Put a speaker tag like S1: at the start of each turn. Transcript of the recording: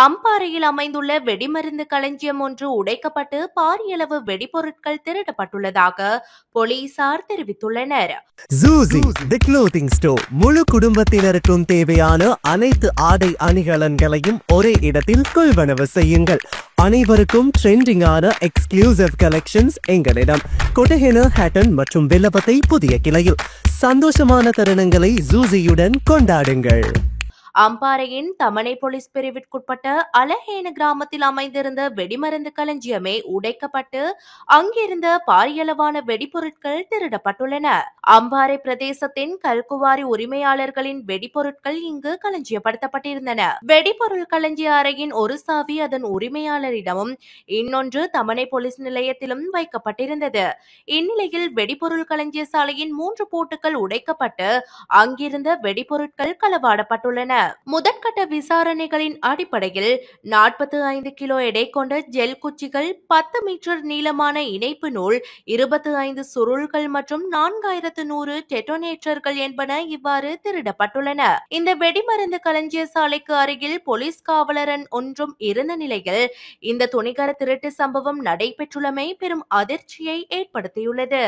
S1: அம்பாறையில் அமைந்துள்ள வெடிமருந்து களஞ்சியம் ஒன்று உடைக்கப்பட்டு பாரியளவு வெடிபொருட்கள் திருடப்பட்டுள்ளதாக போலீசார் தெரிவித்துள்ளனர்.
S2: ஜூசி தி க்ளோத்திங் ஸ்டோர் முழு குடும்பத்தினருக்கும் தேவையான அனைத்து ஆடை அணிகலன்களையும் ஒரே இடத்தில் கொள்வனவு செய்யுங்கள். அனைவருக்கும் ட்ரெண்டிங்கான எக்ஸ்க்ளூசிவ் கலெக்ஷன்ஸ் எங்களிடம். கொட்டஹென, ஹேட்டன் மற்றும் வில்லபத்தை புதிய கிளையில். சந்தோஷமான தருணங்களை ஜூசியுடன் கொண்டாடுங்கள்.
S1: அம்பாறையின் தமனை போலீஸ் பிரிவிற்குட்பட்ட அலஹேன கிராமத்தில் அமைந்திருந்த வெடிமருந்து களஞ்சியமே உடைக்கப்பட்டு அங்கிருந்த பாரியளவான வெடிபொருட்கள் திருடப்பட்டுள்ளன. அம்பாறை பிரதேசத்தின் கல்குவாரி உரிமையாளர்களின் வெடிபொருட்கள் இங்கு களஞ்சியப்படுத்தப்பட்டிருந்தன. வெடிபொருள் களஞ்சிய அறையின் ஒரு சாவி அதன் உரிமையாளரிடமும் இன்னொன்று தமனை போலீஸ் நிலையத்திலும் வைக்கப்பட்டிருந்தது. இந்நிலையில் வெடிபொருள் களஞ்சிய சாலையின் 3 பூட்டுகள் உடைக்கப்பட்டு அங்கிருந்த வெடிபொருட்கள் களவாடப்பட்டுள்ளன. முதற்கட்ட விசாரணைகளின் அடிப்படையில் 45 கிலோ எடை கொண்ட ஜெல் குச்சிகள், 10 மீட்டர் நீளமான இணைப்பு நூல், 25 சுருள்கள் மற்றும் 4100 டெட்டோனேட்டர்கள் என்பன இவ்வாறு திருடப்பட்டுள்ளன. இந்த வெடிமருந்து களஞ்சிய சாலைக்கு அருகில் போலீஸ் காவலரன் ஒன்றும் இருந்த நிலையில் இந்த துணிகர திருட்டு சம்பவம் நடைபெற்றுள்ளமை பெரும் அதிர்ச்சியை ஏற்படுத்தியுள்ளது.